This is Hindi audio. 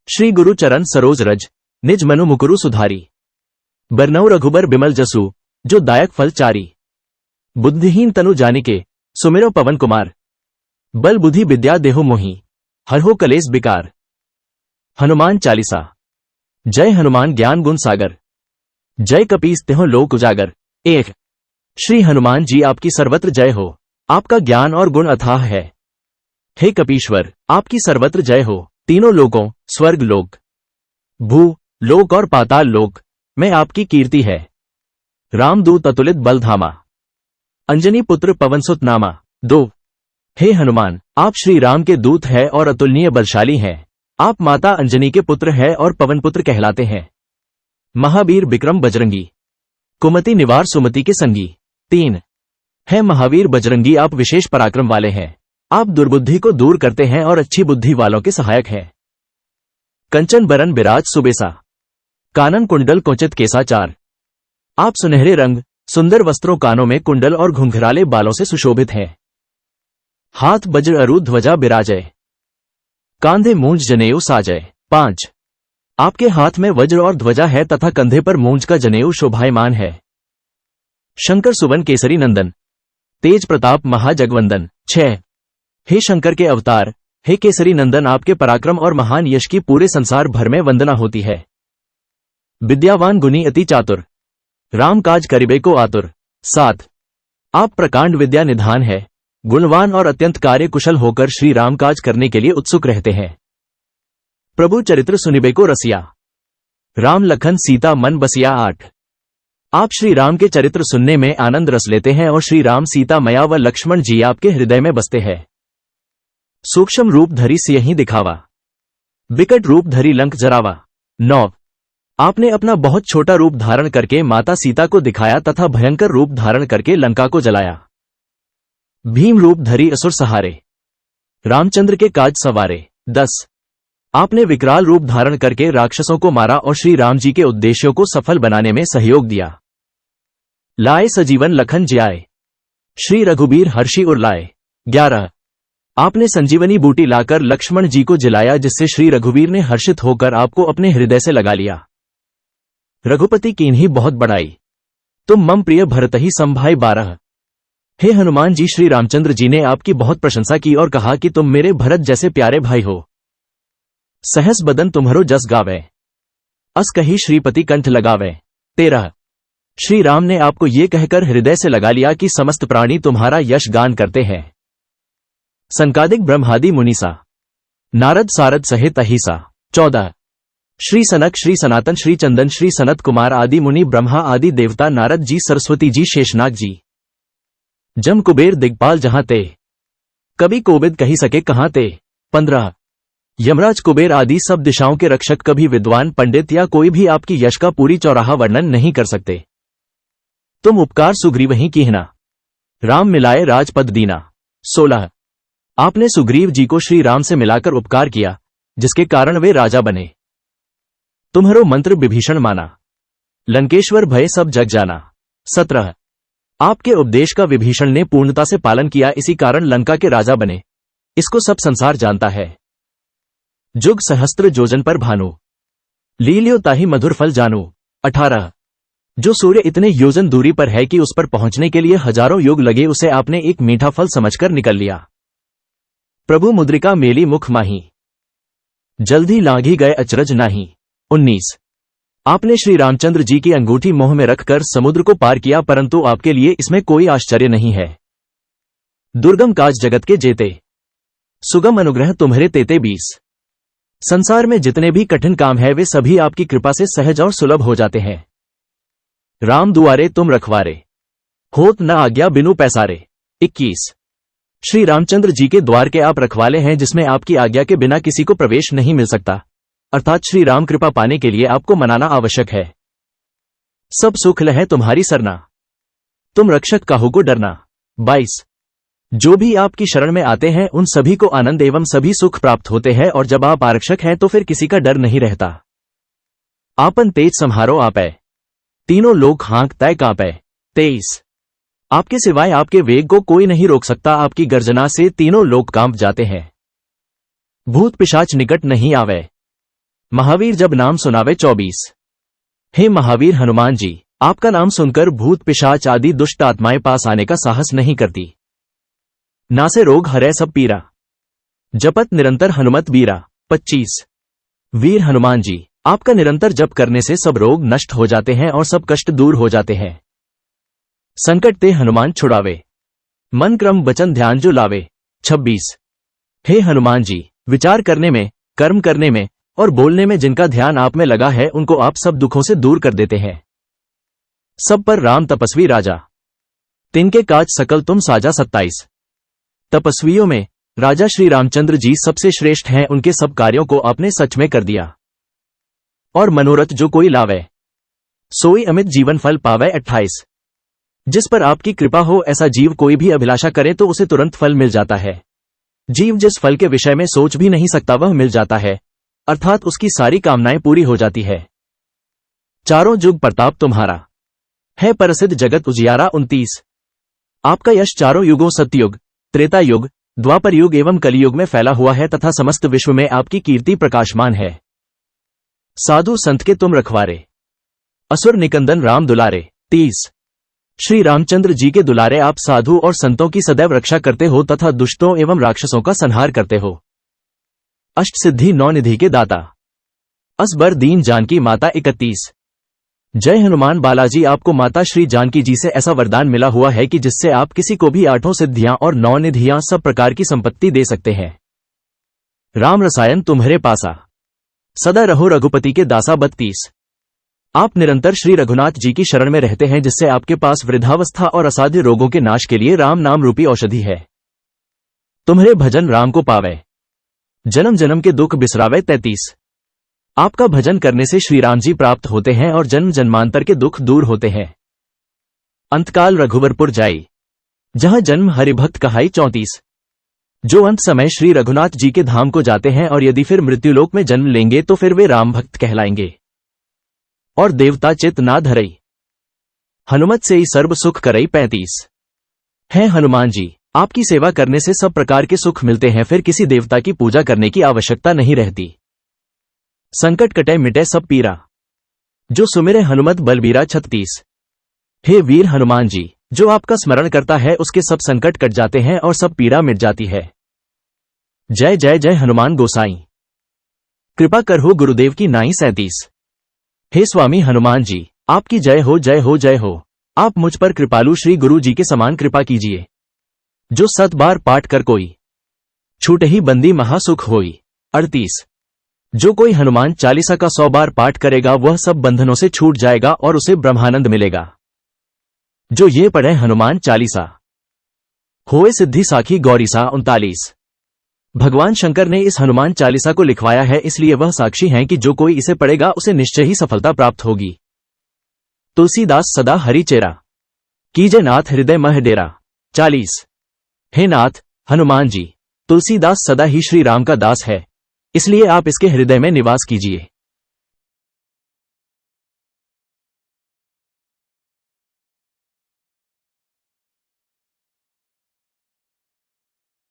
श्री गुरु चरण सरोज रज, निज मनु मुकुरु सुधारी। बरनऊ रघुबर बिमल जसु, जो दायक फल चारी। बुद्धिहीन तनु जानिके, सुमिरो पवन कुमार। बल बुद्धि विद्या देहो मोहि, हरहो कलेस बिकार। हनुमान चालीसा। जय हनुमान ज्ञान गुण सागर, जय कपीस तिहुँ लोक उजागर। 1। श्री हनुमान जी आपकी सर्वत्र जय हो, आपका ज्ञान और गुण अथाह है। हे कपीश्वर, आपकी सर्वत्र जय हो, तीनों लोकों स्वर्ग लोक, भू लोक और पाताल लोक में आपकी कीर्ति है। रामदूत अतुलित बल धामा, अंजनी पुत्र पवनसुत नामा। 2। हे हनुमान, आप श्री राम के दूत हैं और अतुलनीय बलशाली हैं। आप माता अंजनी के पुत्र हैं और पवन पुत्र कहलाते हैं। महावीर विक्रम बजरंगी, कुमति निवार सुमति के संगी। 3। है महावीर बजरंगी, आप विशेष पराक्रम वाले हैं। आप दुर्बुद्धि को दूर करते हैं और अच्छी बुद्धि वालों के सहायक हैं। कंचन बरन बिराज सुबेसा, कानन कुंडल कोचित केसा। 4। आप सुनहरे रंग सुंदर वस्त्रों, कानों में कुंडल और घुंघराले बालों से सुशोभित हैं। हाथ वज्र अरु ध्वजा बिराजय, कांधे मूंज जनेऊ साजय। 5। आपके हाथ में वज्र और ध्वजा है तथा कंधे पर मूंज का जनेऊ शोभायमान है। शंकर सुवन केसरी नंदन, तेज प्रताप महाजगवंदन। 6। हे शंकर के अवतार, हे केसरी नंदन, आपके पराक्रम और महान यश की पूरे संसार भर में वंदना होती है। विद्यावान गुणी अति चातुर, राम काज करिबे को आतुर। 7। आप प्रकांड विद्या निधान है, गुणवान और अत्यंत कार्य कुशल होकर श्री राम काज करने के लिए उत्सुक रहते हैं। प्रभु चरित्र सुनिबे को रसिया, राम लखन सीता मन बसिया। 8। आप श्री राम के चरित्र सुनने में आनंद रस लेते हैं और श्री राम, सीता मैया व लक्ष्मण जी आपके हृदय में बसते हैं। सूक्ष्म रूप धरी सियहि दिखावा, विकट रूप धरी लंक जरावा। 9। आपने अपना बहुत छोटा रूप धारण करके माता सीता को दिखाया तथा भयंकर रूप धारण करके लंका को जलाया। भीम रूप धरी असुर सहारे, रामचंद्र के काज सवारे। 10। आपने विकराल रूप धारण करके राक्षसों को मारा और श्री राम जी के उद्देश्यों को सफल बनाने में सहयोग दिया। लाए सजीवन लखन जियाए, श्री रघुबीर हर्षि उर लाए। 11। आपने संजीवनी बूटी लाकर लक्ष्मण जी को जिलाया, जिससे श्री रघुबीर ने हर्षित होकर आपको अपने हृदय से लगा लिया। रघुपति कीन्ही बहुत बड़ाई, तुम मम प्रिय भरत ही संभाई। 12। हे हनुमान जी, श्री रामचंद्र जी ने आपकी बहुत प्रशंसा की और कहा कि तुम मेरे भरत जैसे प्यारे भाई हो। सहस बदन तुम्हरो जस गावे, अस कही श्रीपति कंठ लगावे। 13। श्री राम ने आपको ये कहकर हृदय से लगा लिया कि समस्त प्राणी तुम्हारा यश गान करते हैं। संकादिक ब्रह्मादि मुनीसा, नारद सारद सहित अहिसा। 14। श्री सनक, श्री सनातन, श्री चंदन, श्री सनत कुमार आदि मुनि, ब्रह्मा आदि देवता, नारद जी, सरस्वती जी, शेषनाग जी, जम कुबेर दिग्पाल जहां ते, कभी कोविद कही सके कहां ते। 15। यमराज कुबेर आदि सब दिशाओं के रक्षक, कभी विद्वान पंडित या कोई भी आपकी यश का पूरी चौराहा वर्णन नहीं कर सकते। तुम उपकार सुग्रीव ही कीहना, राम मिलाए राजपद दीना। 16। आपने सुग्रीव जी को श्री राम से मिलाकर उपकार किया, जिसके कारण वे राजा बने। तुम्हारो मंत्र विभीषण माना, लंकेश्वर भय सब जग जाना। 17। आपके उपदेश का विभीषण ने पूर्णता से पालन किया, इसी कारण लंका के राजा बने। इसको सब संसार जानता है। जुग सहस्त्र जोजन पर भानु, लील्यो ताहि मधुर फल जानू। 18। जो सूर्य इतने योजन दूरी पर है कि उस पर पहुंचने के लिए हजारों युग लगे, उसे आपने एक मीठा फल समझकर निकल लिया। प्रभु मुद्रिका मेली मुख माही, जल्दी लागी गए अचरज नाही। 19। आपने श्री रामचंद्र जी की अंगूठी मोह में रखकर समुद्र को पार किया, परंतु आपके लिए इसमें कोई आश्चर्य नहीं है। दुर्गम काज जगत के जेते, सुगम अनुग्रह तुम्हारे तेते। 20। संसार में जितने भी कठिन काम है वे सभी आपकी कृपा से सहज और सुलभ हो जाते हैं। राम दुआरे तुम रखवारे, होत न आज्ञा बिनु पैसारे। 21। श्री रामचंद्र जी के द्वार के आप रखवाले हैं, जिसमें आपकी आज्ञा के बिना किसी को प्रवेश नहीं मिल सकता, अर्थात श्री राम कृपा पाने के लिए आपको मनाना आवश्यक है। सब सुख लहे तुम्हारी सरना, तुम रक्षक काहू को डरना। 22। जो भी आपकी शरण में आते हैं उन सभी को आनंद एवं सभी सुख प्राप्त होते हैं, और जब आप आरक्षक हैं तो फिर किसी का डर नहीं रहता। आपन तेज संहारो आपै, तीनों लोग हाँक तय कांपै। 23। आपके सिवाय आपके वेग को कोई नहीं रोक सकता, आपकी गर्जना से तीनों लोग कांप जाते हैं। भूत पिशाच निकट नहीं आवे, महावीर जब नाम सुनावे 24। हे महावीर हनुमान जी, आपका नाम सुनकर भूत पिशाच आदि दुष्ट आत्माएं पास आने का साहस नहीं करती। नासे रोग हरै सब पीरा, जपत निरंतर हनुमत बीरा। 25। वीर हनुमान जी, आपका निरंतर जप करने से सब रोग नष्ट हो जाते हैं और सब कष्ट दूर हो जाते हैं। संकट ते हनुमान छुड़ावे, मन क्रम वचन ध्यान जो लावे। 26। हे हनुमान जी, विचार करने में, कर्म करने में और बोलने में जिनका ध्यान आप में लगा है उनको आप सब दुखों से दूर कर देते हैं। सब पर राम तपस्वी राजा, तिनके काज सकल तुम साजा। 27। तपस्वियों में राजा श्री रामचंद्र जी सबसे श्रेष्ठ हैं, उनके सब कार्यों को आपने सच में कर दिया। और मनोरथ जो कोई लावे, सोई अमित जीवन फल पावे। 28। जिस पर आपकी कृपा हो ऐसा जीव कोई भी अभिलाषा करे तो उसे तुरंत फल मिल जाता है। जीव जिस फल के विषय में सोच भी नहीं सकता वह मिल जाता है, अर्थात उसकी सारी कामनाएं पूरी हो जाती है। चारों जुग प्रताप तुम्हारा, है प्रसिद्ध जगत उजियारा। 29। आपका यश चारों युगों सत्ययुग, त्रेता युग, द्वापर युग एवं कलियुग में फैला हुआ है तथा समस्त विश्व में आपकी कीर्ति प्रकाशमान है। साधु संत के तुम रखवारे, असुर निकंदन राम दुलारे। 30। श्री रामचंद्र जी के दुलारे आप साधु और संतों की सदैव रक्षा करते हो तथा दुष्टों एवं राक्षसों का संहार करते हो। अष्ट सिद्धि 9 निधि के दाता, असबर दीन जानकी माता। 31। जय हनुमान बालाजी, आपको माता श्री जानकी जी से ऐसा वरदान मिला हुआ है कि जिससे आप किसी को भी 8 सिद्धियां और 9 निधियां सब प्रकार की संपत्ति दे सकते हैं। राम रसायन तुम्हारे पासा, सदा रहो रघुपति के दासा। 32। आप निरंतर श्री रघुनाथ जी की शरण में रहते हैं जिससे आपके पास वृद्धावस्था और असाध्य रोगों के नाश के लिए राम नाम रूपी औषधि है। तुम्हारे भजन राम को पावे, जन्म जन्म के दुख बिसरावे। 33। आपका भजन करने से श्री राम जी प्राप्त होते हैं और जन्म जन्मांतर के दुख दूर होते हैं। अंतकाल रघुवरपुर जाई, जहां जन्म हरिभक्त कहाई। 34। जो अंत समय श्री रघुनाथ जी के धाम को जाते हैं और यदि फिर मृत्युलोक में जन्म लेंगे तो फिर वे राम भक्त कहलाएंगे और देवता चित ना धरई, हनुमत से ही सर्व सुख करई। 35। है हनुमान जी, आपकी सेवा करने से सब प्रकार के सुख मिलते हैं, फिर किसी देवता की पूजा करने की आवश्यकता नहीं रहती। संकट कटे मिटे सब पीरा, जो सुमिरे हनुमत बलबीरा। 36। हे वीर हनुमान जी, जो आपका स्मरण करता है उसके सब संकट कट जाते हैं और सब पीड़ा मिट जाती है। जय जय जय हनुमान गोसाई, कृपा करहु गुरुदेव की नाई। 37। हे स्वामी हनुमान जी, आपकी जय हो जय हो जय हो। आप मुझ पर कृपालु श्री गुरु जी के समान कृपा कीजिए। जो 7 बार पाठ कर कोई, छूट ही बंदी महासुख होई। 38। जो कोई हनुमान चालीसा का 100 बार पाठ करेगा वह सब बंधनों से छूट जाएगा और उसे ब्रह्मानंद मिलेगा। जो ये पढ़े हनुमान चालीसा, होए सिद्धि साखी गौरीसा। 39। भगवान शंकर ने इस हनुमान चालीसा को लिखवाया है, इसलिए वह साक्षी हैं कि जो कोई इसे पढ़ेगा उसे निश्चय ही सफलता प्राप्त होगी। तुलसीदास सदा हरि चेरा, कीजे नाथ हृदय मह डेरा। 40। हे नाथ हनुमान जी, तुलसीदास सदा ही श्री राम का दास है, इसलिए आप इसके हृदय में निवास कीजिए।